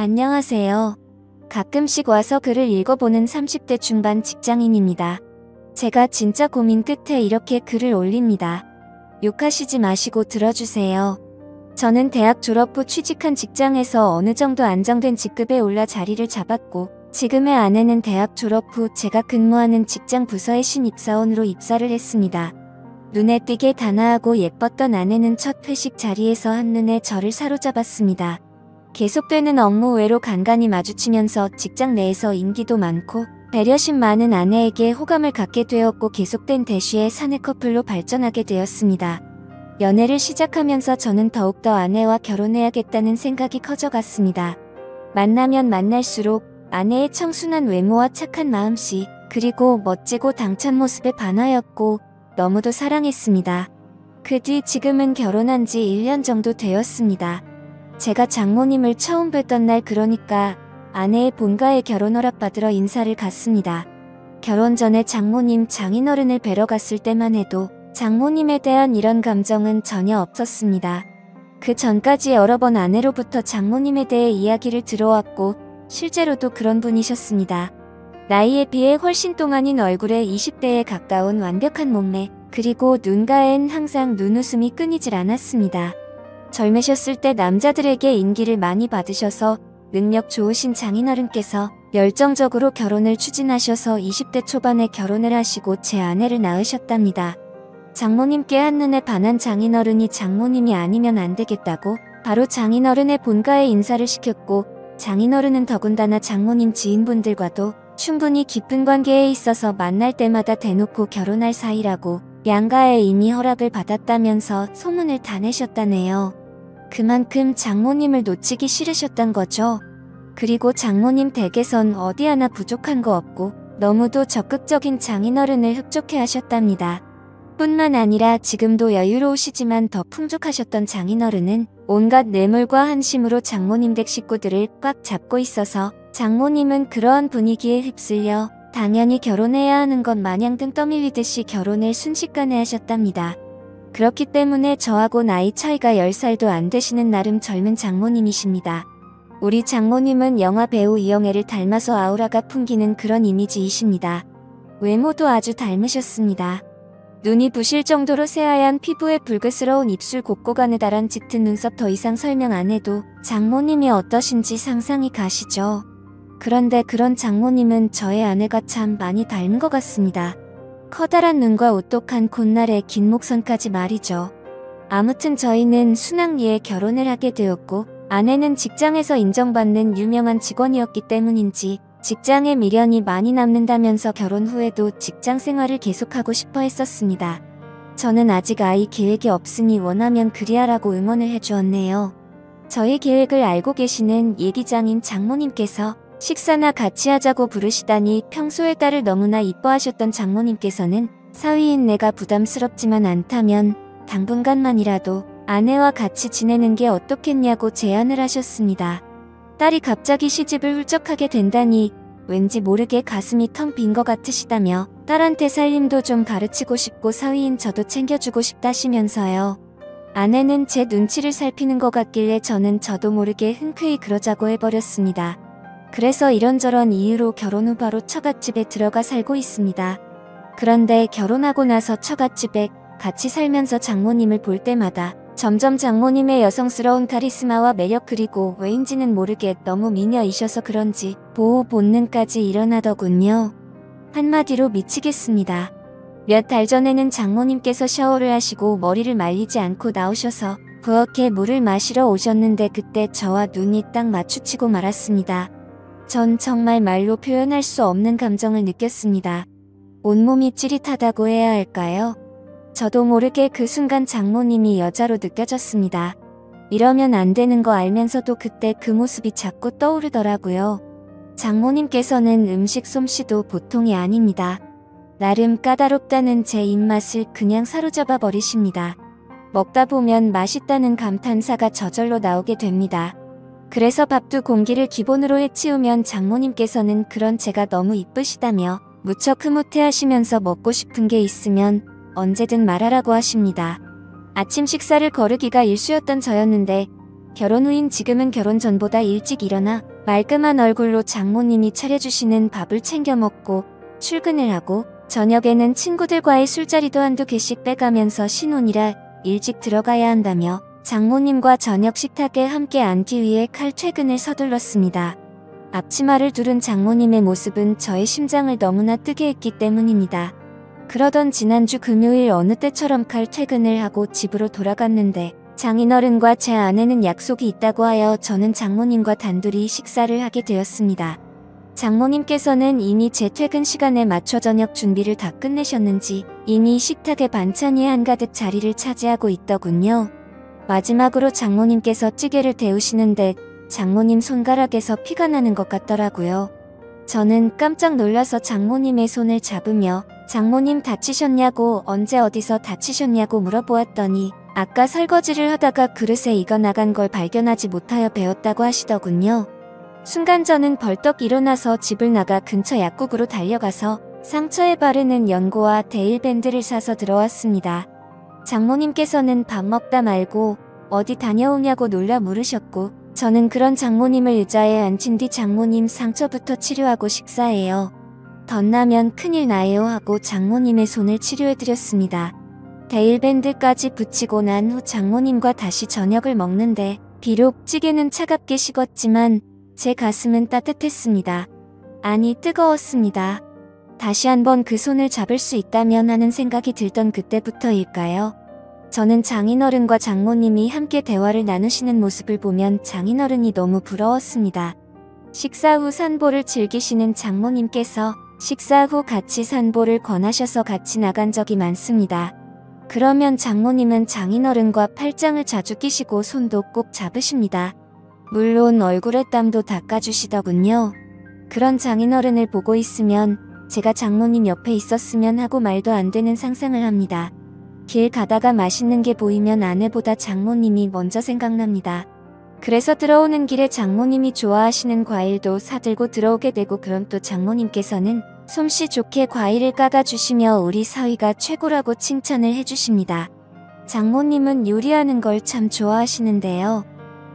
안녕하세요. 가끔씩 와서 글을 읽어보는 30대 중반 직장인입니다. 제가 진짜 고민 끝에 이렇게 글을 올립니다. 욕하시지 마시고 들어주세요. 저는 대학 졸업 후 취직한 직장에서 어느 정도 안정된 직급에 올라 자리를 잡았고, 지금의 아내는 대학 졸업 후 제가 근무하는 직장 부서의 신입사원으로 입사를 했습니다. 눈에 띄게 단아하고 예뻤던 아내는 첫 회식 자리에서 한눈에 저를 사로잡았습니다. 계속되는 업무 외로 간간히 마주치면서 직장 내에서 인기도 많고 배려심 많은 아내에게 호감을 갖게 되었고, 계속된 대쉬에 사내 커플로 발전하게 되었습니다. 연애를 시작하면서 저는 더욱더 아내와 결혼해야겠다는 생각이 커져갔습니다. 만나면 만날수록 아내의 청순한 외모와 착한 마음씨, 그리고 멋지고 당찬 모습에 반하였고 너무도 사랑했습니다. 그 뒤 지금은 결혼한 지 1년 정도 되었습니다. 제가 장모님을 처음 뵀던 날, 그러니까 아내의 본가에 결혼 허락받으러 인사를 갔습니다. 결혼 전에 장모님 장인어른을 뵈러 갔을 때만 해도 장모님에 대한 이런 감정은 전혀 없었습니다. 그 전까지 여러 번 아내로부터 장모님에 대해 이야기를 들어왔고 실제로도 그런 분이셨습니다. 나이에 비해 훨씬 동안인 얼굴에 20대에 가까운 완벽한 몸매, 그리고 눈가엔 항상 눈웃음이 끊이질 않았습니다. 젊으셨을 때 남자들에게 인기를 많이 받으셔서 능력 좋으신 장인어른께서 열정적으로 결혼을 추진하셔서 20대 초반에 결혼을 하시고 제 아내를 낳으셨답니다. 장모님께 한눈에 반한 장인어른이 장모님이 아니면 안 되겠다고 바로 장인어른의 본가에 인사를 시켰고, 장인어른은 더군다나 장모님 지인분들과도 충분히 깊은 관계에 있어서 만날 때마다 대놓고 결혼할 사이라고 양가에 이미 허락을 받았다면서 소문을 다 내셨다네요. 그만큼 장모님을 놓치기 싫으셨단 거죠. 그리고 장모님 댁에선 어디 하나 부족한 거 없고 너무도 적극적인 장인어른을 흡족해 하셨답니다. 뿐만 아니라 지금도 여유로우시지만 더 풍족하셨던 장인어른은 온갖 뇌물과 한심으로 장모님 댁 식구들을 꽉 잡고 있어서 장모님은 그러한 분위기에 휩쓸려 당연히 결혼해야 하는 것 마냥 등 떠밀리듯이 결혼을 순식간에 하셨답니다. 그렇기 때문에 저하고 나이 차이가 10살도 안 되시는 나름 젊은 장모님이십니다. 우리 장모님은 영화 배우 이영애를 닮아서 아우라가 풍기는 그런 이미지이십니다. 외모도 아주 닮으셨습니다. 눈이 부실 정도로 새하얀 피부에 붉으스러운 입술, 곱고 가느다란 짙은 눈썹, 더 이상 설명 안 해도 장모님이 어떠신지 상상이 가시죠. 그런데 그런 장모님은 저의 아내가 참 많이 닮은 것 같습니다. 커다란 눈과 오똑한 콧날에 긴 목선까지 말이죠. 아무튼 저희는 순항리에 결혼을 하게 되었고, 아내는 직장에서 인정받는 유명한 직원이었기 때문인지 직장에 미련이 많이 남는다면서 결혼 후에도 직장 생활을 계속하고 싶어 했었습니다. 저는 아직 아이 계획이 없으니 원하면 그리하라고 응원을 해주었네요. 저희 계획을 알고 계시는 예기장인 장모님께서 식사나 같이 하자고 부르시다니 평소에 딸을 너무나 이뻐하셨던 장모님께서는 사위인 내가 부담스럽지만 않다면 당분간만이라도 아내와 같이 지내는 게 어떻겠냐고 제안을 하셨습니다. 딸이 갑자기 시집을 훌쩍하게 된다니 왠지 모르게 가슴이 텅 빈 것 같으시다며 딸한테 살림도 좀 가르치고 싶고 사위인 저도 챙겨주고 싶다시면서요. 아내는 제 눈치를 살피는 것 같길래 저도 모르게 흔쾌히 그러자고 해버렸습니다. 그래서 이런저런 이유로 결혼 후 바로 처갓집에 들어가 살고 있습니다. 그런데 결혼하고 나서 처갓집에 같이 살면서 장모님을 볼 때마다 점점 장모님의 여성스러운 카리스마와 매력, 그리고 왜인지는 모르게 너무 미녀이셔서 그런지 보호 본능까지 일어나더군요. 한마디로 미치겠습니다. 몇 달 전에는 장모님께서 샤워를 하시고 머리를 말리지 않고 나오셔서 부엌에 물을 마시러 오셨는데 그때 저와 눈이 딱 마주치고 말았습니다. 전 정말 말로 표현할 수 없는 감정을 느꼈습니다. 온몸이 찌릿하다고 해야 할까요? 저도 모르게 그 순간 장모님이 여자로 느껴졌습니다. 이러면 안 되는 거 알면서도 그때 그 모습이 자꾸 떠오르더라고요. 장모님께서는 음식 솜씨도 보통이 아닙니다. 나름 까다롭다는 제 입맛을 그냥 사로잡아 버리십니다. 먹다 보면 맛있다는 감탄사가 저절로 나오게 됩니다. 그래서 밥도 공기를 기본으로 해치우면 장모님께서는 그런 제가 너무 이쁘시다며 무척 흐뭇해하시면서 먹고 싶은 게 있으면 언제든 말하라고 하십니다. 아침 식사를 거르기가 일쑤였던 저였는데 결혼 후인 지금은 결혼 전보다 일찍 일어나 말끔한 얼굴로 장모님이 차려주시는 밥을 챙겨 먹고 출근을 하고 저녁에는 친구들과의 술자리도 한두 개씩 빼가면서 신혼이라 일찍 들어가야 한다며 장모님과 저녁 식탁에 함께 앉기 위해 칼퇴근을 서둘렀습니다. 앞치마를 두른 장모님의 모습은 저의 심장을 너무나 뜨게 했기 때문입니다. 그러던 지난주 금요일 어느 때처럼 칼퇴근을 하고 집으로 돌아갔는데 장인어른과 제 아내는 약속이 있다고 하여 저는 장모님과 단둘이 식사를 하게 되었습니다. 장모님께서는 이미 제 퇴근 시간에 맞춰 저녁 준비를 다 끝내셨는지 이미 식탁에 반찬이 한가득 자리를 차지하고 있더군요. 마지막으로 장모님께서 찌개를 데우시는데 장모님 손가락에서 피가 나는 것 같더라고요. 저는 깜짝 놀라서 장모님의 손을 잡으며 장모님 다치셨냐고 언제 어디서 다치셨냐고 물어보았더니 아까 설거지를 하다가 그릇에 익어 나간 걸 발견하지 못하여 베었다고 하시더군요. 순간 저는 벌떡 일어나서 집을 나가 근처 약국으로 달려가서 상처에 바르는 연고와 데일밴드를 사서 들어왔습니다. 장모님께서는 밥 먹다 말고 어디 다녀오냐고 놀라 물으셨고 저는 그런 장모님을 의자에 앉힌 뒤 장모님 상처부터 치료하고 식사해요. 덧나면 큰일 나요 하고 장모님의 손을 치료해드렸습니다. 데일밴드까지 붙이고 난 후 장모님과 다시 저녁을 먹는데 비록 찌개는 차갑게 식었지만 제 가슴은 따뜻했습니다. 아니 뜨거웠습니다. 다시 한번 그 손을 잡을 수 있다면 하는 생각이 들던 그때부터일까요? 저는 장인어른과 장모님이 함께 대화를 나누시는 모습을 보면 장인어른이 너무 부러웠습니다. 식사 후 산보를 즐기시는 장모님께서 식사 후 같이 산보를 권하셔서 같이 나간 적이 많습니다. 그러면 장모님은 장인어른과 팔짱을 자주 끼시고 손도 꼭 잡으십니다. 물론 얼굴에 땀도 닦아주시더군요. 그런 장인어른을 보고 있으면 제가 장모님 옆에 있었으면 하고 말도 안 되는 상상을 합니다. 길 가다가 맛있는 게 보이면 아내보다 장모님이 먼저 생각납니다. 그래서 들어오는 길에 장모님이 좋아하시는 과일도 사들고 들어오게 되고 그럼 또 장모님께서는 솜씨 좋게 과일을 까가주시며 우리 사위가 최고라고 칭찬을 해주십니다. 장모님은 요리하는 걸 참 좋아하시는데요.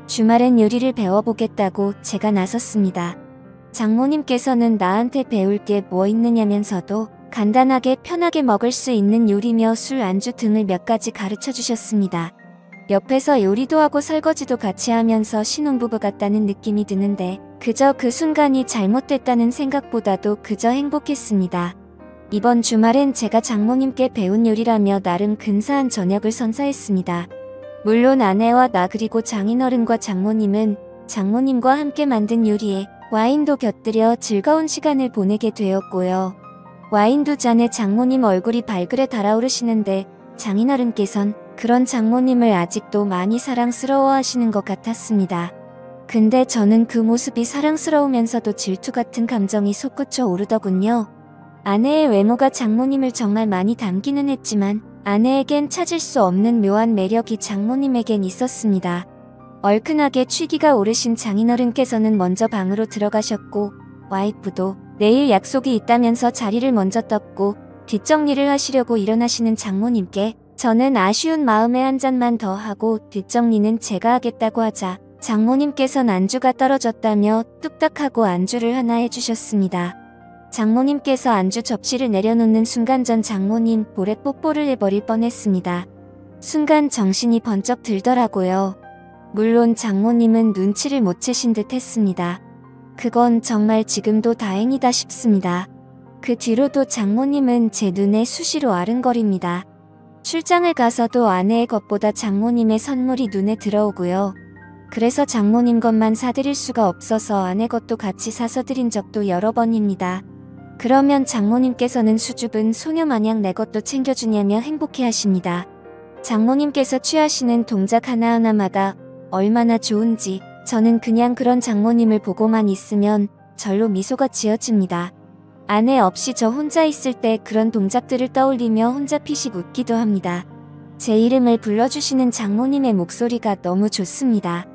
주말엔 요리를 배워보겠다고 제가 나섰습니다. 장모님께서는 나한테 배울 게 뭐 있느냐면서도 간단하게 편하게 먹을 수 있는 요리며 술 안주 등을 몇 가지 가르쳐 주셨습니다. 옆에서 요리도 하고 설거지도 같이 하면서 신혼부부 같다는 느낌이 드는데 그저 그 순간이 잘못됐다는 생각보다도 그저 행복했습니다. 이번 주말엔 제가 장모님께 배운 요리라며 나름 근사한 저녁을 선사했습니다. 물론 아내와 나 그리고 장인어른과 장모님은 장모님과 함께 만든 요리에 와인도 곁들여 즐거운 시간을 보내게 되었고요. 와인 두 잔에 장모님 얼굴이 발그레 달아오르시는데 장인어른께선 그런 장모님을 아직도 많이 사랑스러워 하시는 것 같았습니다. 근데 저는 그 모습이 사랑스러우면서도 질투 같은 감정이 솟구쳐 오르더군요. 아내의 외모가 장모님을 정말 많이 닮기는 했지만 아내에겐 찾을 수 없는 묘한 매력이 장모님에겐 있었습니다. 얼큰하게 취기가 오르신 장인어른께서는 먼저 방으로 들어가셨고 와이프도 내일 약속이 있다면서 자리를 먼저 떴고 뒷정리를 하시려고 일어나시는 장모님께 저는 아쉬운 마음에 한 잔만 더 하고 뒷정리는 제가 하겠다고 하자 장모님께선 안주가 떨어졌다며 뚝딱하고 안주를 하나 해주셨습니다. 장모님께서 안주 접시를 내려놓는 순간 전 장모님 볼에 뽀뽀를 해버릴 뻔했습니다. 순간 정신이 번쩍 들더라고요. 물론 장모님은 눈치를 못 채신 듯 했습니다. 그건 정말 지금도 다행이다 싶습니다. 그 뒤로도 장모님은 제 눈에 수시로 아른거립니다. 출장을 가서도 아내의 것보다 장모님의 선물이 눈에 들어오고요. 그래서 장모님 것만 사드릴 수가 없어서 아내 것도 같이 사서 드린 적도 여러 번입니다. 그러면 장모님께서는 수줍은 소녀마냥 내 것도 챙겨주냐며 행복해하십니다. 장모님께서 취하시는 동작 하나하나마다 얼마나 좋은지 저는 그냥 그런 장모님을 보고만 있으면 절로 미소가 지어집니다. 아내 없이 저 혼자 있을 때 그런 동작들을 떠올리며 혼자 피식 웃기도 합니다. 제 이름을 불러주시는 장모님의 목소리가 너무 좋습니다.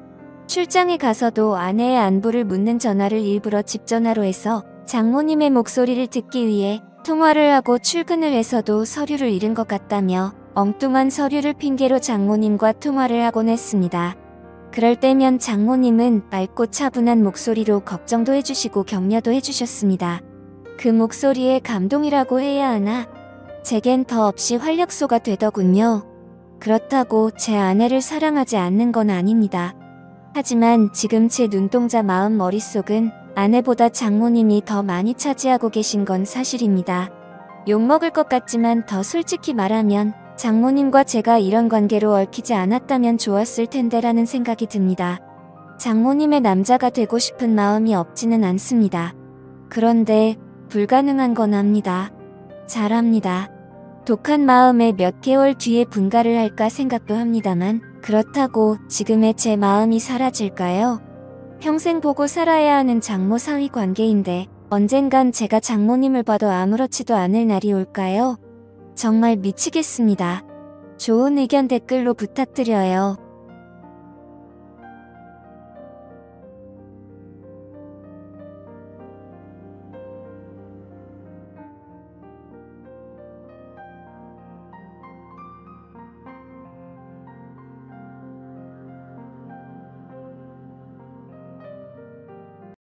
출장에 가서도 아내의 안부를 묻는 전화를 일부러 집 전화로 해서 장모님의 목소리를 듣기 위해 통화를 하고 출근을 해서도 서류를 잃은 것 같다며 엉뚱한 서류를 핑계로 장모님과 통화를 하곤 했습니다. 그럴 때면 장모님은 맑고 차분한 목소리로 걱정도 해주시고 격려도 해주셨습니다. 그 목소리에 감동이라고 해야 하나? 제겐 더 없이 활력소가 되더군요. 그렇다고 제 아내를 사랑하지 않는 건 아닙니다. 하지만 지금 제 눈동자 마음 머릿속은 아내보다 장모님이 더 많이 차지하고 계신 건 사실입니다. 욕먹을 것 같지만 더 솔직히 말하면 장모님과 제가 이런 관계로 얽히지 않았다면 좋았을 텐데라는 생각이 듭니다. 장모님의 남자가 되고 싶은 마음이 없지는 않습니다. 그런데 불가능한 건 압니다. 잘합니다. 독한 마음에 몇 개월 뒤에 분가를 할까 생각도 합니다만 그렇다고 지금의 제 마음이 사라질까요? 평생 보고 살아야 하는 장모 사위 관계인데 언젠간 제가 장모님을 봐도 아무렇지도 않을 날이 올까요? 정말 미치겠습니다. 좋은 의견 댓글로 부탁드려요.